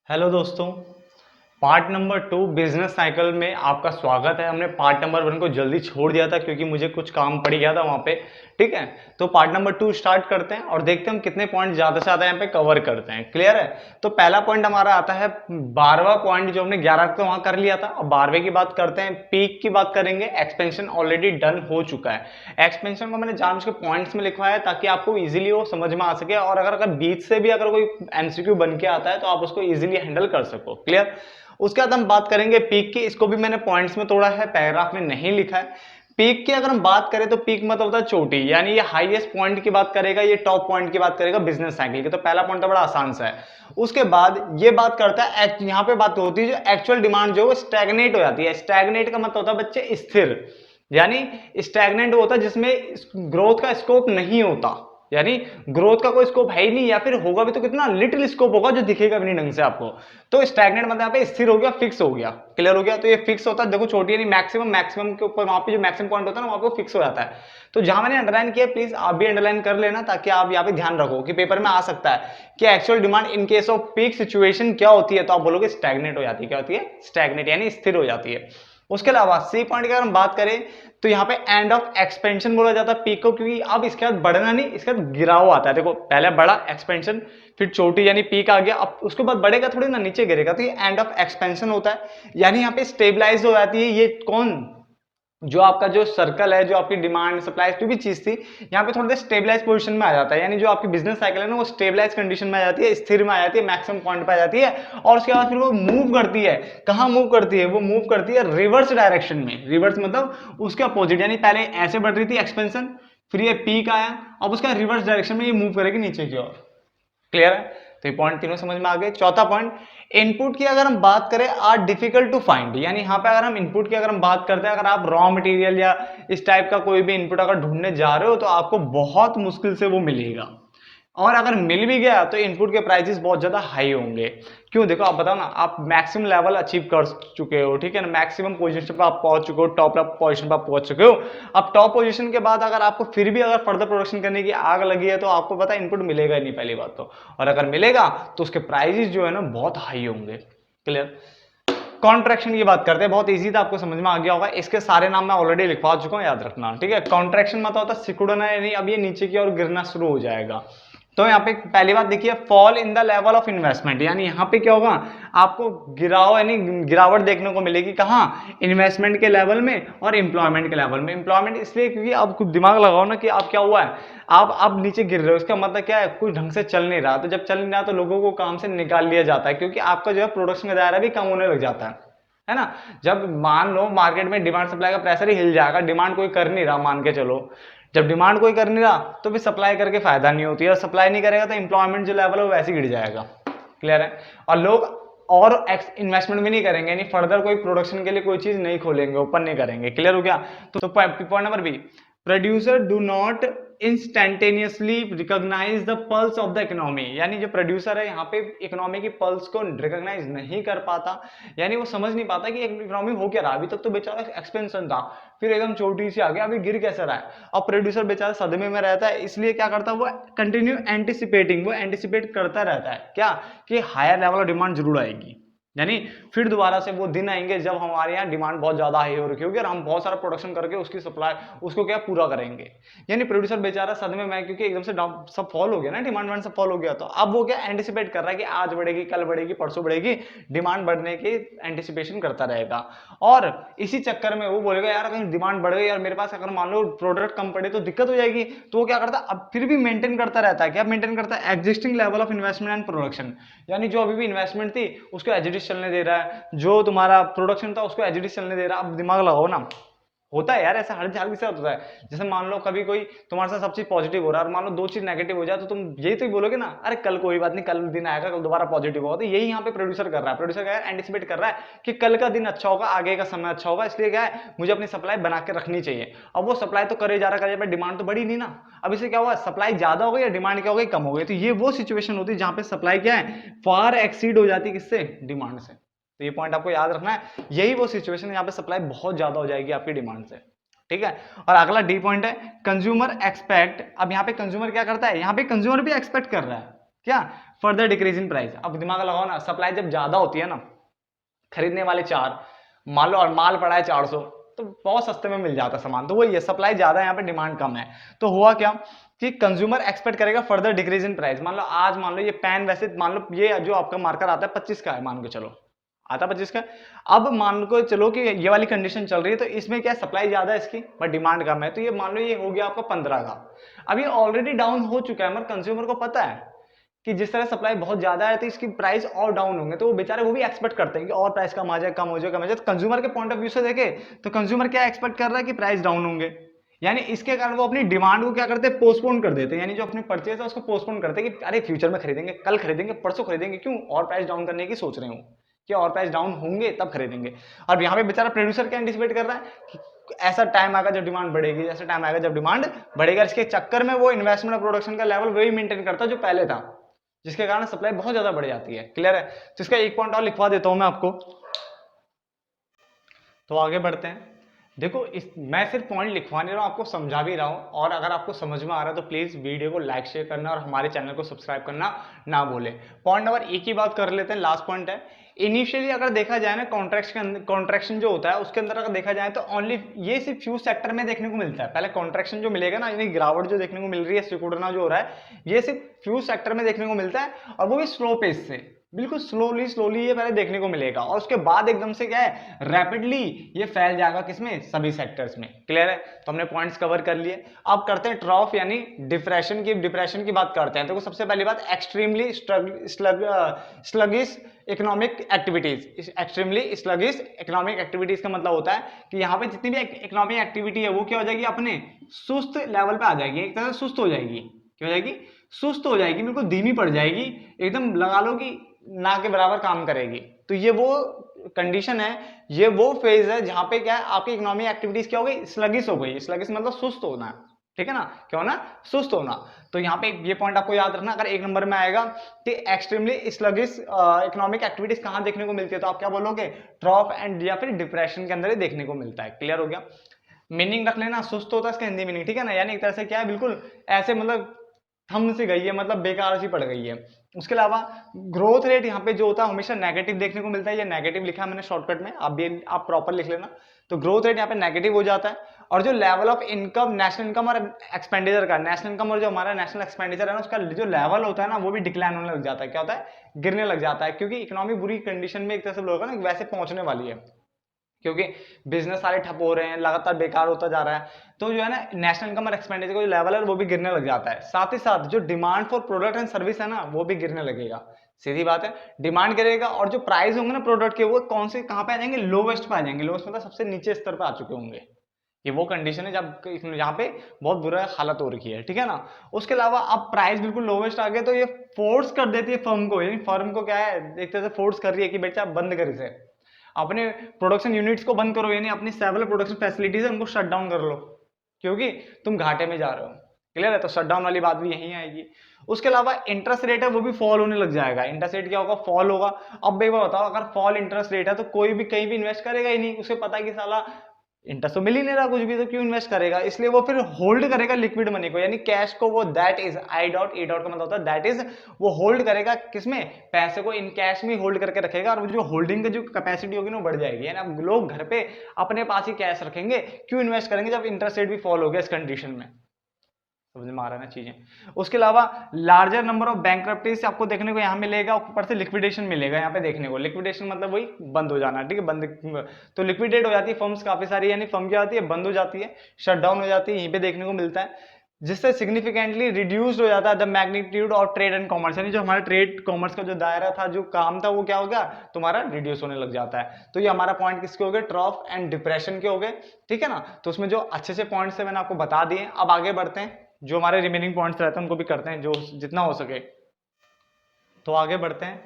Hello दोस्तों, part number 2 business cycle में आपका स्वागत है। हमने पार्ट नंबर 1 को जल्दी छोड़ दिया था क्योंकि मुझे कुछ काम पड़ गया था वहाँ पे। ठीक है, तो पार्ट नंबर 2 स्टार्ट करते हैं और देखते हैं हम कितने पॉइंट ज़्यादा से ज़्यादा यहाँ पे कवर करते हैं। क्लियर है? तो पहला पॉइंट हमारा आता है 12वां पॉइंट जो हमने 11 को वहाँ कर लिया था। अब 12वें की बात करते हैं, पीक की बात करेंगे। एक्सपेंशन ऑलरेडी डन हो चुका है। एक्सपेंशन को मैंने जानबूझ के पॉइंट्स में लिखवाया है ताकि आपको इजीली वो समझ में आ सके और अगर बीच से भी अगर कोई एमसीक्यू बन के आता है तो आप उसको इजीली हैंडल कर सको। क्लियर? उसके बाद हम बात करेंगे पीक की। इसको भी मैंने पॉइंट्स में तोड़ा है, पैराग्राफ में नहीं लिखा है। पीक की अगर हम बात करें तो पीक मतलब होता है चोटी, यानी ये हाईएस्ट पॉइंट की बात करेगा, ये टॉप पॉइंट की बात करेगा बिजनेस साइकिल की। तो पहला पॉइंट तो बड़ा आसान सा है। उसके बाद ये बात करता है, यहाँ पे बात होती है जो एक्चुअल डिमांड जो है स्टैग्नेट हो जाती है। स्टैग्नेट का मतलब होता है बच्चे स्थिर, यानी स्टैग्नेंट होता है जिसमें ग्रोथ का स्कोप नहीं होता, यानी ग्रोथ का कोई स्कोप है ही नहीं, या फिर होगा भी तो कितना लिटिल स्कोप होगा जो दिखेगा भी नहीं ढंग से आपको। तो स्टैग्नेंट मतलब यहाँ पे स्थिर हो गया, फिक्स हो गया। क्लियर हो गया? तो ये फिक्स होता है, देखो छोटी यानी मैक्सिमम के ऊपर वहां पे जो मैक्सिमम पॉइंट होता है ना वहां पे फिक्स हो जाता है। तो जहां मैंने अंडरलाइन किया प्लीज आप भी अंडरलाइन कर लेना ताकि आप यहाँ पे ध्यान रखो कि पेपर में आ सकता है कि actual demand in case off peak situation क्या होती है, तो आप बोलोगे स्टैग्नेट हो जाती है। क्या होती है? स्टैग्नेट, यानी स्थिर हो जाती है। उसके अलावा सी पॉइंट की अगर हम बात करें तो यहाँ पे एंड ऑफ एक्सपेंशन बोला जाता है पीक को, क्योंकि अब इसके बाद बढ़ना नहीं, इसके बाद गिराव आता है। देखो पहले बड़ा एक्सपेंशन, फिर चोटी यानी पीक आ गया, अब उसके बाद बढ़ेगा थोड़ी ना, नीचे गिरेगा। तो ये एंड ऑफ एक्सपेंशन होता है, यानी यहाँ पे स्टेबलाइज हो जाती है। ये कौन, जो आपका जो सर्कल है, जो आपकी डिमांड सप्लाई जो भी चीज थी, यहाँ पे थोड़ा सा स्टेबलाइज पोजीशन में आ जाता है। यानी जो आपकी बिजनेस साइकिल है ना वो स्टेबलाइज कंडीशन में आ जाती है, स्थिर में आ जाती है, मैक्सिमम पॉइंट पे आ जाती है। और उसके बाद फिर वो मूव करती है। कहाँ मूव करती है? वो मूव करती है रिवर्स डायरेक्शन में। रिवर्स मतलब उसके अपोजिट, यानी पहले ऐसे बढ़ रही थी एक्सपेंशन, फिर ये पीक आया, अब उसका रिवर्स डायरेक्शन में ये मूव करेगी नीचे की ओर। क्लियर है? तो ये पॉइंट तीनों समझ में आ गए। चौथा पॉइंट, इनपुट की अगर हम बात करें आर डिफिकल्ट टू फाइंड, यानी यहाँ पे अगर हम इनपुट की अगर हम बात करते हैं, अगर आप रॉ मटेरियल या इस टाइप का कोई भी इनपुट अगर ढूंढने जा रहे हो तो आपको बहुत मुश्किल से वो मिलेगा, और अगर मिल भी गया तो इनपुट के प्राइसेस बहुत ज्यादा हाई होंगे। क्यों? देखो आप बताओ ना, आप मैक्सिमम लेवल अचीव कर चुके हो, ठीक है ना, मैक्सिमम पोजीशन पर आप पहुंच चुके हो, टॉप पोजीशन पर आप पहुंच चुके हो। अब टॉप पोजीशन के बाद अगर आपको फिर भी अगर फर्दर प्रोडक्शन करने की आग लगी है तो आपको पता है इनपुट मिलेगा ही नहीं पहली बात तो, और अगर मिलेगा तो उसके प्राइसेस जो है ना बहुत हाई होंगे। क्लियर? कॉन्ट्रैक्शन की बात करते हैं, बहुत इजी था, आपको समझ में आ गया होगा। इसके सारे नाम मैं ऑलरेडी लिखवा चुका हूं, याद रखना। ठीक है? कॉन्ट्रैक्शन मतलब होता है सिकुड़ना, यानी अब ये नीचे की ओर गिरना शुरू हो जाएगा। तो यहाँ पे पहली बात देखिए, fall in the level of investment, यानी यहाँ पे क्या होगा, आपको गिराव यानी गिरावट देखने को मिलेगी। कहाँ? इन्वेस्टमेंट के लेवल में और एम्प्लॉयमेंट के लेवल में। एम्प्लॉयमेंट इसलिए क्योंकि आप खुद दिमाग लगाओ ना कि आप क्या हुआ है, आप नीचे गिर रहे हो, इसका मतलब क्या है, कुछ ढंग से चल नहीं रहा। तो जब चल नहीं रहा तो लोगों को काम से निकाल लिया जाता है, क्योंकि आपका जो है प्रोडक्शन का दायरा भी कम होने लग जाता है ना। जब मान लो मार्केट में डिमांड सप्लाई का प्रेशर ही हिल जाएगा, डिमांड कोई कर नहीं रहा, मान के चलो, जब डिमांड कोई कर नहीं रहा तो फिर सप्लाई करके फायदा नहीं होती है, और सप्लाई नहीं करेगा तो एम्प्लॉयमेंट जो लेवल है वो वैसे गिर जाएगा। क्लियर है? और लोग और इन्वेस्टमेंट भी नहीं करेंगे, यानी फर्दर कोई प्रोडक्शन के लिए कोई चीज नहीं खोलेंगे, ओपन नहीं करेंगे। क्लियर हो गया? तो point number B, producer do not instantaneously recognise the pulse of the economy, यानी जो प्रोड्यूसर है यहाँ पे इकोनॉमी की पल्स को रिकॉग्नाइज नहीं कर पाता, यानी वो समझ नहीं पाता कि इकोनॉमी हो क्या रहा। अभी तक तो बेचारा एक्सपेंशन था, फिर एकदम छोटी सी आ गया, अभी गिर कैसे रहा है। और प्रोड्यूसर बेचारा सदमे में रहता है, इसलिए क्या करता है वो कंटिन्यू एंटिसिपेटिंग, वो एंटिसिपेट करता रहता है क्या, कि हायर लेवल ऑफ डिमांड जरूर आएगी, यानी फिर दोबारा से वो दिन आएंगे जब हमारे यहाँ डिमांड बहुत ज्यादा हाई हो रखी होगी और हम बहुत सारा प्रोडक्शन करके उसकी सप्लाई उसको क्या पूरा करेंगे। यानी प्रोड्यूसर बेचारा सदमे में, क्योंकि एकदम से सब फॉल हो गया ना, डिमांड सब फॉल हो गया, तो अब वो क्या एंटिसिपेट कर रहा है कि आज बढ़ेगी, कल बढ़ेगी, परसों बढ़ेगी, डिमांड बढ़ने की एंटिसिपेशन करता रहेगा। और इसी चक्कर में वो बोलेगा यार कहीं डिमांड बढ़ गई, यार मेरे पास अगर मान लो प्रोडक्ट कम पड़े तो दिक्कत हो जाएगी। तो वो क्या करता है, अब फिर भी मेंटेन करता रहता है। क्या मेंटेन करता है? Existing level of investment and production, यानी जो अभी भी इन्वेस्टमेंट थी उसको एज चलने दे रहा है, जो तुम्हारा प्रोडक्शन था उसको एज चलने दे रहा है। अब दिमाग लगाओ ना, होता है यार ऐसा, हर झाल के साथ होता है। जैसे मान लो कभी कोई तुम्हारे साथ सब चीज पॉजिटिव हो रहा है और मान लो दो चीज नेगेटिव हो जाए तो तुम यही तो बोलोगे ना, अरे कल कोई बात नहीं, कल दिन आएगा, कल दोबारा पॉजिटिव होगा। तो यही यहाँ पे प्रोड्यूसर कर रहा है। प्रोड्यूसर क्या है, एंटिसिपेट कर रहा है कि कल का दिन अच्छा होगा, आगे का समय अच्छा होगा, इसलिए क्या है मुझे अपनी सप्लाई बना के रखनी चाहिए। अब वो सप्लाई तो करे जा रहा, डिमांड तो बढ़ी नहीं ना। अब इसे क्या हुआ, सप्लाई ज्यादा हो गई या डिमांड क्या हो गई, कम हो गई। तो ये वो सिचुएशन होती है जहां पे सप्लाई क्या है, फार एक्सीड हो जाती है किससे, डिमांड से। तो ये पॉइंट आपको याद रखना है, यही वो सिचुएशन है यहाँ पे सप्लाई बहुत ज्यादा हो जाएगी आपकी डिमांड से। ठीक है? और अगला डी पॉइंट है कंज्यूमर एक्सपेक्ट। अब यहाँ पे कंज्यूमर क्या करता है, यहाँ पे कंज्यूमर भी एक्सपेक्ट कर रहा है क्या, फर्दर डिक्रीज इन प्राइस। अब दिमाग लगाओ ना, सप्लाई जब ज्यादा होती है ना, खरीदने वाले 4 मान लो और माल पड़ा है 400, तो बहुत सस्ते में मिल जाता है सामान। तो वही है, सप्लाई ज्यादा है, यहाँ पे डिमांड कम है। तो हुआ क्या कि कंज्यूमर एक्सपेक्ट करेगा फर्दर डिक्रीज इन प्राइस। मान लो आज, मान लो ये पेन वैसे, मान लो ये जो आपका मार्कर आता है 25 का है, मान के चलो आता 25 का। अब मान को चलो कि ये वाली कंडीशन चल रही है, तो इसमें क्या सप्लाई ज्यादा है इसकी बट डिमांड कम है, तो ये मान लो ये हो गया आपका 15 का। अब ये ऑलरेडी डाउन हो चुका है, मगर कंज्यूमर को पता है कि जिस तरह सप्लाई बहुत ज्यादा है तो इसकी प्राइस और डाउन होंगे, तो वो बेचारे वो भी एक्सपेक्ट करते हैं कि और प्राइस कम आ जाए, कम हो जाए, कम हो जाए। तो कंज्यूमर के पॉइंट ऑफ व्यू से देखे तो कंज्यूमर क्या एक्सपेक्ट कर रहा है कि प्राइस डाउन होंगे, यानी इसके कारण वो अपनी डिमांड को क्या करते हैं, पोस्टपोन कर देते हैं, यानी जो अपनी परचेज है उसको पोस्टपोन करते हैं कि अरे फ्यूचर में खरीदेंगे, कल खरीदेंगे, परसों खरीदेंगे, क्यों और प्राइस डाउन करने की सोच रहे हो कि और प्राइस डाउन होंगे तब खरीदेंगे। और यहाँ पे बेचारा प्रोड्यूसर क्या एंटिसिपेट कर रहा है कि ऐसा टाइम आएगा जब डिमांड बढ़ेगी, ऐसा टाइम आएगा जब डिमांड बढ़ेगा। इसके चक्कर में वो इन्वेस्टमेंट और प्रोडक्शन का लेवल वही मेंटेन करता जो पहले था, जिसके कारण सप्लाई बहुत ज्यादा बढ़ जाती है। क्लियर है? तो इसका एक पॉइंट और लिखवा देता हूं मैं आपको, तो आगे बढ़ते हैं। देखो मैं सिर्फ पॉइंट लिखवा नहीं रहा हूं, आपको समझा भी रहा हूं, और अगर आपको समझ में आ रहा है तो प्लीज वीडियो को लाइक शेयर करना और हमारे चैनल को सब्सक्राइब करना ना भूलें। पॉइंट नंबर एक की बात कर लेते हैं, लास्ट पॉइंट है। इनिशियली अगर देखा जाए ना, कॉन्ट्रैक्शन जो होता है उसके अंदर अगर देखा जाए तो ओनली ये सिर्फ फ्यू सेक्टर में देखने को मिलता है। पहले कॉन्ट्रैक्शन जो मिलेगा ना, यानी गिरावट जो देखने को मिल रही है, सिकुड़ना जो हो रहा है, ये सिर्फ फ्यू सेक्टर में देखने को मिलता है, और वो भी स्लो पेस से, बिल्कुल स्लोली ये पहले देखने को मिलेगा, और उसके बाद एकदम से क्या है, रैपिडली ये फैल जाएगा किसमें, सभी सेक्टर्स में। क्लियर है? तो हमने पॉइंट्स कवर कर लिए। अब करते हैं ट्रॉफ यानी डिप्रेशन की बात करते हैं। तो सबसे पहली बात, extremely sluggish economic activities. Extremely sluggish economic activities का मतलब होता है कि यहाँ पे जितनी भी इकोनॉमिक एक्टिविटी है वो क्या हो जाएगी, अपने सुस्त लेवल पे आ जाएगी, एक तरह से सुस्त हो जाएगी। क्या हो जाएगी? सुस्त हो जाएगी, बिल्कुल धीमी पड़ जाएगी, एकदम लगा लो कि ना के बराबर काम करेगी। तो ये वो कंडीशन है, ये वो फेज है जहां पे क्या है, आपकी इकोनॉमिक एक्टिविटीज क्या हो गई, स्लगिश हो गई। स्लगिश मतलब सुस्त होना, ठीक है ना, क्या होना, सुस्त होना। तो यहाँ पे ये पॉइंट आपको याद रखना, अगर एक नंबर में आएगा कि एक्सट्रीमली स्लगिश इकोनॉमिक एक्टिविटीज कहां देखने को मिलती है, तो आप क्या बोलोगे, ट्रॉफ एंड या फिर डिप्रेशन के अंदर ही देखने को मिलता है। क्लियर हो गया? मीनिंग रख लेना, सुस्त होता है इसका हिंदी मीनिंग, ठीक है ना, यानी एक तरह से क्या है, बिल्कुल ऐसे मतलब थम से गई है, मतलब बेकार सी पड़ गई है। उसके अलावा ग्रोथ रेट यहाँ पे जो होता है हमेशा नेगेटिव देखने को मिलता है, ये नेगेटिव लिखा है मैंने शॉर्टकट में, आप प्रॉपर लिख लेना। तो ग्रोथ रेट यहाँ पे नेगेटिव हो जाता है, और जो level of income, national income और एक्सपेंडिचर का, नेशनल इनकम और जो हमारा नेशनल एक्सपेंडिचर है ना, उसका जो लेवल होता है ना, वो भी डिक्लाइन होने लग जाता है। क्या होता है? गिरने लग जाता है, क्योंकि इकोनॉमी बुरी कंडीशन में एक तरह से लोग ना वैसे पहुंचने वाली है, क्योंकि बिजनेस सारे ठप हो रहे हैं, लगातार बेकार होता जा रहा है। तो जो है ना, नेशनल इनकम और एक्सपेंडिचर का जो लेवल है वो भी गिरने लग जाता है। साथ ही साथ जो demand for product and service है ना, वो भी गिरने लगेगा। सीधी बात है, डिमांड गिरेगा, और जो प्राइस होंगे ना प्रोडक्ट के, वो कौन से कहां पे आ जाएंगे, लोवेस्ट पे आ जाएंगे। लोवेस्ट मतलब सबसे नीचे स्तर पे आ चुके होंगे। ये वो कंडीशन है जब यहाँ पे बहुत बुरा हालत हो रखी है, ठीक है ना। उसके अलावा अब प्राइस बिल्कुल लोवेस्ट आ गए, तो ये फोर्स कर देती है फर्म को, यानी फर्म को क्या है, एक तरह से फोर्स कर रही है कि बेटा बंद कर इसे, अपने प्रोडक्शन यूनिट्स को बंद करो, यानी अपनी सेवरल प्रोडक्शन फैसिलिटीज है उनको शट डाउन कर लो, क्योंकि तुम घाटे में जा रहे हो। क्लियर है? तो शट डाउन वाली बात भी यही आएगी। उसके अलावा इंटरेस्ट रेट है वो भी फॉल होने लग जाएगा। इंटरेस्ट रेट क्या होगा, फॉल होगा। अब एक बार बताओ, अगर फॉल इंटरेस्ट रेट है तो कोई भी कहीं भी इन्वेस्ट करेगा ही नहीं, उसे पता है कि साला इंटरेस्ट तो मिल ही नहीं रहा कुछ भी, तो क्यों इन्वेस्ट करेगा, इसलिए वो फिर होल्ड करेगा लिक्विड मनी को, यानी कैश को। वो that is I dot E dot का मतलब होता है दैट इज, वो होल्ड करेगा किसमें, पैसे को इन कैश में होल्ड करके रखेगा, और वो जो होल्डिंग की जो कैपेसिटी होगी ना वो बढ़ जाएगी। यानी अब लोग घर पे अपने पास ही कैश रखेंगे, क्यों इन्वेस्ट करेंगे जब इंटरेस्ट रेट भी फॉल हो गया इस कंडीशन में। समझ में आ रहा है ना चीजें। उसके अलावा लार्जर नंबर ऑफ बैंक्रप्टीज आपको देखने को यहाँ मिलेगा, ऊपर से लिक्विडेशन मिलेगा यहाँ पे देखने को। लिक्विडेशन मतलब वही बंद हो जाना, ठीक है, बंद। तो लिक्विडेट हो जाती है फर्म्स काफी सारी, यानी फर्म क्या होती है, बंद हो जाती है, शट डाउन हो जाती है, यहीं पे देखने को मिलता है, जिससे सिग्निफिकेंटली रिड्यूस्ड हो जाता है the magnitude of trade and commerce, यानी जो हमारा ट्रेड कॉमर्स का जो दायरा था, जो काम था, वो क्या हो गया, तुम्हारा रिड्यूस होने लग जाता है। तो ये हमारा पॉइंट किसके हो गए, ट्रॉफ एंड डिप्रेशन के हो गए, ठीक है ना। तो उसमें जो अच्छे से पॉइंट्स है मैंने आपको बता दिए। अब आगे बढ़ते हैं, जो हमारे रिमेनिंग पॉइंट्स रहते हैं उनको भी करते हैं जो जितना हो सके। तो आगे बढ़ते हैं,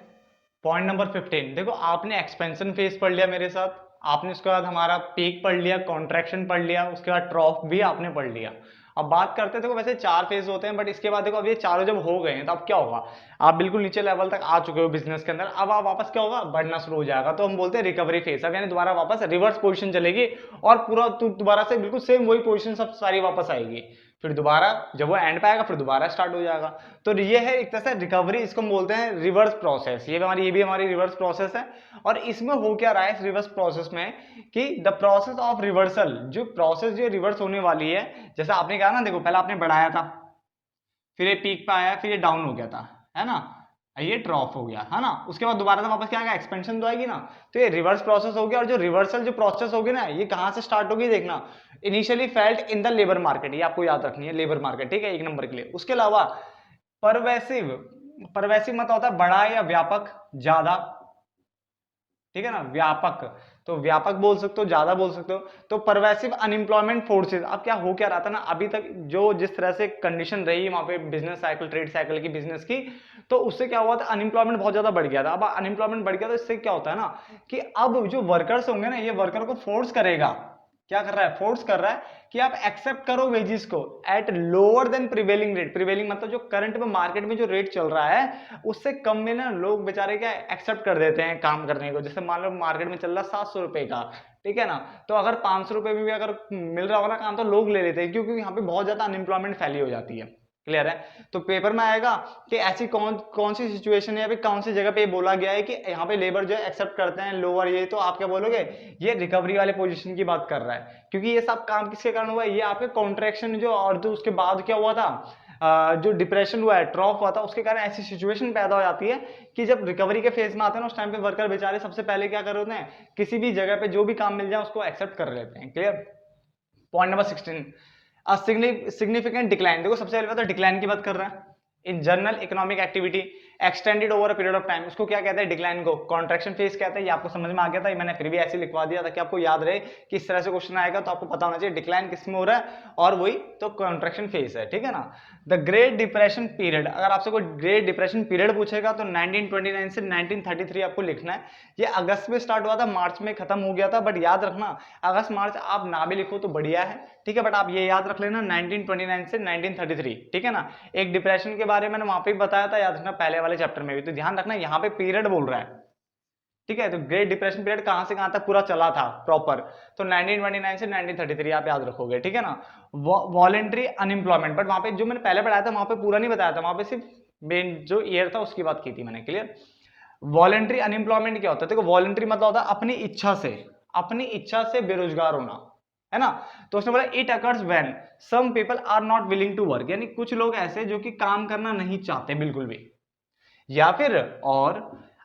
पॉइंट नंबर 15। देखो आपने एक्सपेंशन फेज पढ़ लिया मेरे साथ, आपने उसके बाद हमारा पीक पढ़ लिया, कॉन्ट्रैक्शन पढ़ लिया, उसके बाद ट्रॉफ भी आपने पढ़ लिया। अब बात करते हैं, देखो वैसे 4 फेज होते हैं, बट इसके बाद देखो अब ये चारों जब हो गए हैं तो अब क्या होगा, आप बिल्कुल नीचे लेवल तक आ चुके हो बिजनेस के अंदर। अब आप वापस क्या होगा, बढ़ना शुरू हो जाएगा, तो हम बोलते हैं रिकवरी फेज। अब यानी दोबारा वापस रिवर्स पोजीशन चलेगी, और पूरा दोबारा से बिल्कुल सेम वही पोजीशन सब सारी वापस आएगी। फिर दोबारा जब वो एंड पे आएगा फिर दोबारा स्टार्ट हो जाएगा। तो ये है एक तरह से रिकवरी, इसको हम बोलते हैं रिवर्स प्रोसेस। ये भी हमारी रिवर्स प्रोसेस है। और इसमें हो क्या रहा है इस रिवर्स प्रोसेस में कि द प्रोसेस ऑफ रिवर्सल, जो प्रोसेस जो रिवर्स होने वाली है, जैसे आपने कहा ना, देखो पहले आपने बढ़ाया था, फिर ये पीक पे आया, फिर ये डाउन हो गया था, है ना, ये ड्रॉप हो गया, है ना, उसके बाद दोबारा से वापस क्या आएगा, एक्सपेंशन तो आएगी ना। तो ये रिवर्स प्रोसेस हो गया। और जो रिवर्सल जो प्रोसेस होगी ना, ये कहां से स्टार्ट होगी देखना, initially felt in the labour market, ये आपको याद रखनी है, लेबर मार्केट, ठीक है, एक नंबर के लिए। उसके अलावा परवेसिव, परवेसिव मतलब होता है बड़ा या व्यापक, ज्यादा, ठीक है ना, व्यापक, तो व्यापक बोल सकते हो, ज्यादा बोल सकते हो। तो परवेसिव अनएम्प्लॉयमेंट फोर्सेस, अब क्या हो क्या रहा था ना, अभी तक जो जिस तरह से कंडीशन रही वहां पे बिजनेस साइकिल, ट्रेड साइकिल की, बिजनेस की, तो उससे क्या हुआ था, अनएम्प्लॉयमेंट बहुत ज्यादा बढ़ गया था। अब अनएम्प्लॉयमेंट बढ़ गया तो इससे क्या होता है ना कि अब जो वर्कर्स होंगे ना, ये वर्कर को फोर्स करेगा, क्या कर रहा है, फोर्स कर रहा है कि आप एक्सेप्ट करो वेजेस को at lower than prevailing rate. Prevailing मतलब जो करंट में मार्केट में जो रेट चल रहा है उससे कम में ना लोग बेचारे क्या एक्सेप्ट कर देते हैं काम करने को। जैसे मान लो मार्केट में चल रहा है 700 रुपए का, ठीक है ना, तो अगर 500 रुपए में भी अगर मिल रहा होगा ना काम, तो लोग ले लेते हैं, क्योंकि यहाँ पे बहुत ज्यादा अनएम्प्लॉयमेंट फैली हो जाती है। क्लियर है। तो पेपर में आएगा कि ऐसी कौन कौन सी सिचुएशन है या फिर कौन सी जगह पे बोला गया है कि यहाँ पे लेबर जो है एक्सेप्ट करते हैं लोअर, ये तो आप क्या बोलोगे, ये रिकवरी वाले पोजीशन की बात कर रहा है, क्योंकि ये सब काम किसके कारण हुआ है, ये आपके कॉन्ट्रैक्शन जो, और जो उसके बाद क्या हुआ था, जो डिप्रेशन हुआ है, ड्रॉप हुआ था, उसके कारण ऐसी सिचुएशन पैदा हो जाती है कि जब रिकवरी के फेज में आते हैं ना, उस टाइम पे वर्कर बेचारे सबसे पहले क्या कर रहे हैं, किसी भी जगह पे जो भी काम मिल जाए उसको एक्सेप्ट कर लेते हैं। Clear. Point number 16, significant decline. देखो सबसे पहले तो डिक्लाइन की बात कर रहा है, in general economic activity extended over a period of time, उसको क्या कहते हैं, डिक्लाइन को कॉन्ट्रैक्शन फेज कहते हैं। ये आपको समझ में आ गया था, मैंने फिर भी ऐसे लिखवा दिया था कि आपको याद रहे कि इस तरह से क्वेश्चन आएगा तो आपको पता होना चाहिए डिक्लाइन किस में हो रहा है, और वही तो कॉन्ट्रैक्शन फेज है, ठीक है ना। द ग्रेट डिप्रेशन पीरियड, अगर आपसे कोई ग्रेट डिप्रेशन पीरियड पूछेगा तो 1929 से 1933 आपको लिखना है। ये अगस्त में स्टार्ट हुआ था, मार्च में खत्म हो गया था, बट याद रखना अगस्त मार्च आप ना भी लिखो तो बढ़िया है, ठीक है, बट आप ये याद रख लेना 1929 से 1933, ठीक है ना। एक डिप्रेशन के बारे में मैंने वहां पे बताया था, याद रखना पहले वाले चैप्टर में भी, तो ध्यान रखना यहाँ पे पीरियड बोल रहा है, ठीक है। तो ग्रेट डिप्रेशन पीरियड कहां से कहां तक पूरा चला था प्रॉपर, तो 1929 से 1933 आप याद रखोगे, ठीक है ना। वॉलेंट्री अनएम्प्लॉयमेंट, बट वहां पे जो मैंने पहले पढ़ाया था वहां पे पूरा नहीं बताया था, वहां पे सिर्फ मेन जो ईयर था उसकी बात की थी मैंने। क्लियर। वॉलेंट्री अनएम्प्लॉयमेंट क्या होता है, देखो वॉलेंट्री मतलब होता है अपनी इच्छा से बेरोजगार होना, है ना। तो उसने बोला it occurs when some people are not willing to work, यानी कुछ लोग ऐसे जो कि काम करना नहीं चाहते बिल्कुल भी, या फिर और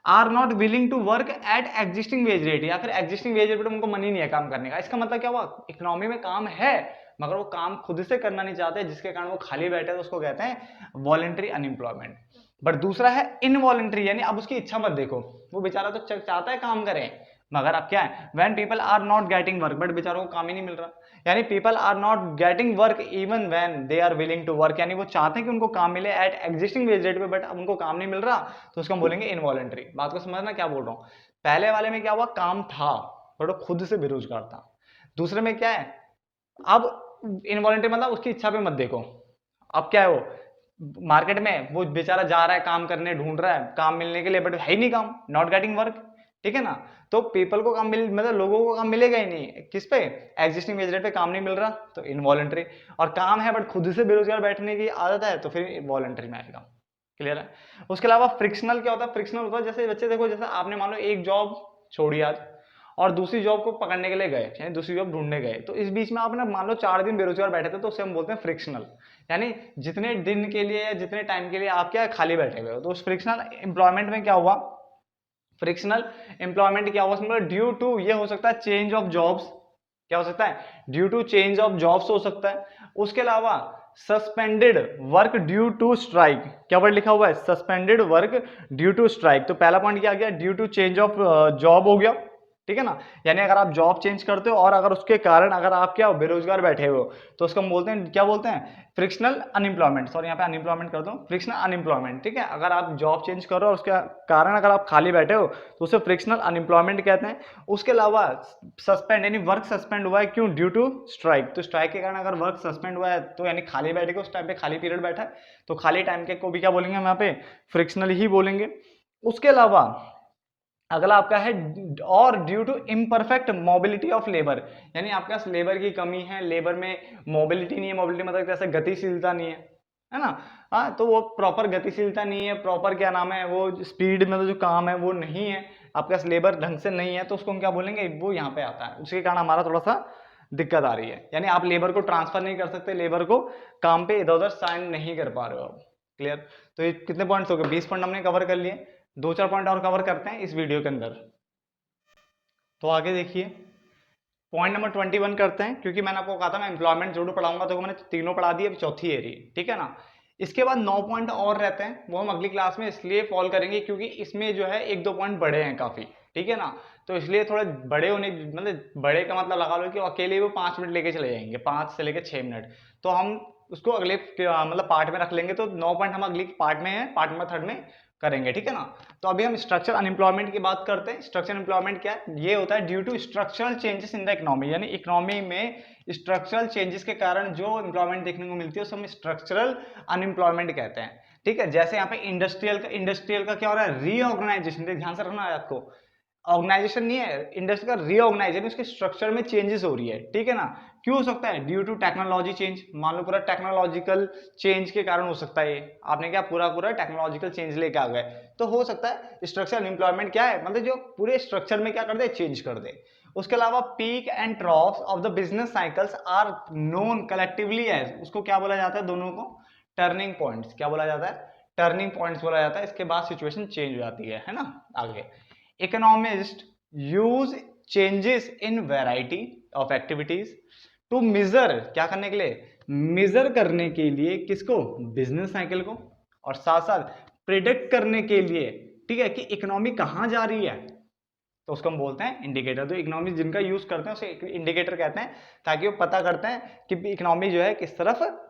are not willing to work at existing wage rate, या फिर एग्जिस्टिंग वेज रेट पर उनको मन ही नहीं है काम करने का। इसका मतलब क्या हुआ, इकोनॉमी में काम है मगर वो काम खुद से करना नहीं चाहते, जिसके कारण वो खाली बैठे, तो उसको कहते हैं वॉलेंट्री अनएम्प्लॉयमेंट। बट दूसरा है इनवॉलेंट्री, यानी अब उसकी इच्छा मत देखो, वो बेचारा तो चाहता है काम करें, मगर अब क्या है, when people are not getting work, but बेचारों को काम ही नहीं मिल रहा, यानी people are not getting work even when they are willing to work, यानी वो चाहते हैं कि उनको काम मिले एट एग्जिस्टिंग वेज रेट पे, बट अब उनको काम नहीं मिल रहा, तो उसको हम बोलेंगे इनवॉलेंट्री। बात को समझना क्या बोल रहा हूँ, पहले वाले में क्या हुआ, काम था बट वो खुद से बेरोजगार था। दूसरे में क्या है, अब इनवॉलेंट्री मतलब उसकी इच्छा पे मत देखो, अब क्या है, वो मार्केट में वो बेचारा जा रहा है काम करने, ढूंढ रहा है काम मिलने के लिए, बट है ही नहीं काम, नॉट गेटिंग वर्क, ठीक है ना। तो पीपल को काम मिल, मतलब लोगों को काम मिलेगा ही नहीं, किस पे, एग्जिस्टिंग वेज रेट पे काम नहीं मिल रहा, तो इनवॉलेंट्री। और काम है बट खुद से बेरोजगार बैठने की आदत है, तो फिर वॉलेंट्री में आएगा। क्लियर है। उसके अलावा फ्रिक्शनल क्या होता है, फ्रिक्शनल होता है जैसे बच्चे देखो, जैसे आपने मान लो एक जॉब छोड़ी आज और दूसरी जॉब को पकड़ने के लिए गए, यानी दूसरी जॉब ढूंढने गए, तो इस बीच में आपने मान लो 4 दिन बेरोजगार बैठे थे, तो उसे हम बोलते हैं फ्रिक्शनल, यानी जितने दिन के लिए या जितने टाइम के लिए आप क्या खाली बैठे हुए हो। तो उस फ्रिक्शनल एम्प्लॉयमेंट में क्या हुआ, फ्रिक्शनल एम्प्लॉयमेंट क्या हुआ, मतलब ड्यू टू, ये हो सकता है चेंज ऑफ जॉब्स, क्या हो सकता है, due to change of jobs हो सकता है। उसके अलावा suspended work due to strike, क्या वर्ड लिखा हुआ है, suspended work due to strike. तो पहला पॉइंट क्या आ गया, due to change of job हो गया, ठीक है ना, यानी अगर आप जॉब चेंज करते हो और अगर उसके कारण अगर आप क्या बेरोजगार बैठे हुए हो, तो उसको हम बोलते हैं, क्या बोलते हैं, फ्रिक्शनल अनएम्प्लॉयमेंट। सॉरी यहाँ पे अनएम्प्लॉयमेंट कर दो, फ्रिक्शनल अनएम्प्लॉयमेंट, ठीक है। अगर आप जॉब चेंज करो और उसके कारण अगर आप खाली बैठे हो तो उसे फ्रिक्शनल अनएम्प्लॉयमेंट कहते हैं। उसके अलावा सस्पेंड, यानी वर्क सस्पेंड हुआ है, क्यों, ड्यू टू स्ट्राइक, तो स्ट्राइक के कारण अगर वर्क सस्पेंड हुआ है तो यानी खाली बैठे के उस टाइम पे खाली पीरियड बैठा है, तो खाली टाइम के को भी क्या बोलेंगे हम यहाँ पे, फ्रिक्शनल ही बोलेंगे। उसके अलावा अगला आपका है और due to imperfect mobility of labour, यानी आपके पास लेबर की कमी है, लेबर में मोबिलिटी नहीं है, मोबिलिटी मतलब जैसे गतिशीलता नहीं है ना। हाँ, तो वो प्रॉपर गतिशीलता नहीं है, प्रॉपर क्या नाम है, वो स्पीड में तो जो काम है वो नहीं है, आपके पास लेबर ढंग से नहीं है, तो उसको हम क्या बोलेंगे, वो यहाँ पे आता है, उसके कारण हमारा थोड़ा सा दिक्कत आ रही है, यानी आप लेबर को ट्रांसफर नहीं कर सकते, लेबर को काम पे इधर उधर साइन नहीं कर पा रहे हो आप। क्लियर। तो ये कितने पॉइंट्स हो गए, 20 पॉइंट हमने कवर कर लिए, 2-4 पॉइंट और कवर करते हैं इस वीडियो के अंदर। तो आगे देखिए, पॉइंट नंबर 21 करते हैं, क्योंकि मैंने आपको कहा था मैं एम्प्लॉयमेंट जोड़ पढ़ाऊंगा, तो मैंने तीनों पढ़ा दिए, अभी चौथी है रही, ठीक है ना। इसके बाद 9 पॉइंट और रहते हैं, वो हम अगली क्लास में इसलिए फॉलो करेंगे क्योंकि इसमें जो है 1-2 पॉइंट बड़े हैं काफी, ठीक है ना। तो इसलिए थोड़े बड़े होने, मतलब बड़े का मतलब लगा लो कि अकेले वो 5 मिनट लेके चले जाएंगे, 5 से लेकर 6 मिनट, तो हम उसको अगले मतलब पार्ट में रख लेंगे, तो 9 पॉइंट हम अगली पार्ट में है, पार्ट नंबर 3 में करेंगे, ठीक है ना। तो अभी हम स्ट्रक्चर अनएम्प्लॉयमेंट की बात करते हैं। स्ट्रक्चर एम्प्लॉयमेंट क्या है, ये होता है due to structural changes in the economy, यानी इकोनॉमी में स्ट्रक्चरल चेंजेस के कारण जो एम्प्लॉयमेंट देखने को मिलती है उसे हम स्ट्रक्चरल अनएम्प्लॉयमेंट कहते हैं, ठीक है। जैसे यहाँ पे इंडस्ट्रियल का क्या हो रहा है, रीऑर्गेनाइजेशन, ध्यान से रखना है आपको, ऑर्गेनाइजेशन नहीं है, इंडस्ट्री का रीऑर्गेनाइजेशन, उसके स्ट्रक्चर में चेंजेस हो रही है, ठीक है ना। क्यों हो सकता है, ड्यू टू टेक्नोलॉजी चेंज, मान लो पूरा टेक्नोलॉजिकल चेंज के कारण हो सकता है, ये आपने क्या पूरा टेक्नोलॉजिकल चेंज लेके आ गए, तो हो सकता है स्ट्रक्चरल अनएम्प्लॉयमेंट क्या है, मतलब जो पूरे स्ट्रक्चर में क्या कर दे, चेंज कर दे। उसके अलावा peak and troughs of the business cycles are known collectively as, उसको क्या बोला जाता है, दोनों को टर्निंग पॉइंट्स, क्या बोला जाता है, टर्निंग पॉइंट्स बोला जाता है। इसके बाद सिचुएशन चेंज हो जाती है ना। आगे, economist use changes in variety of activities to measure, क्या करने के लिए, मेजर करने के लिए, किसको, बिजनेस साइकिल को, और साथ साथ प्रिडिक्ट करने के लिए, ठीक है, कि इकोनॉमी कहां जा रही है, तो उसको हम बोलते हैं इंडिकेटर। तो इकोनॉमी जिनका यूज करते हैं उसे इंडिकेटर कहते हैं, ताकि वो पता करते हैं कि इकोनॉमी जो है किस तरफ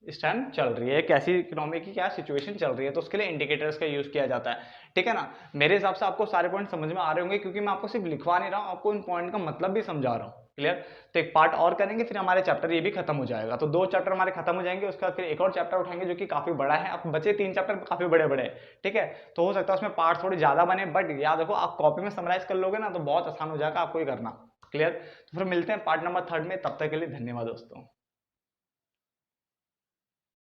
इस टाइम चल रही है, कैसी इकोनॉमी की क्या सिचुएशन चल रही है, तो उसके लिए इंडिकेटर्स का यूज किया जाता है, ठीक है ना। मेरे हिसाब से आपको सारे पॉइंट समझ में आ रहे होंगे, क्योंकि मैं आपको सिर्फ लिखवा नहीं रहा हूँ, आपको इन पॉइंट का मतलब भी समझा रहा हूँ। क्लियर। तो एक पार्ट और करेंगे, फिर हमारे चैप्टर ये भी खत्म हो जाएगा, तो 2 चैप्टर हमारे खत्म हो जाएंगे, उसका फिर एक और चैप्टर उठाएंगे जो कि काफी बड़ा है, अब बचे 3 चैप्टर काफी बड़े बड़े, ठीक है। तो हो सकता है उसमें पार्ट थोड़े ज्यादा बने, बट याद रखो आप कॉपी में समराइज कर लोगे ना, तो बहुत आसान हो जाएगा आपको ही करना। क्लियर। तो फिर मिलते हैं पार्ट नंबर 3 में, तब तक के लिए धन्यवाद दोस्तों।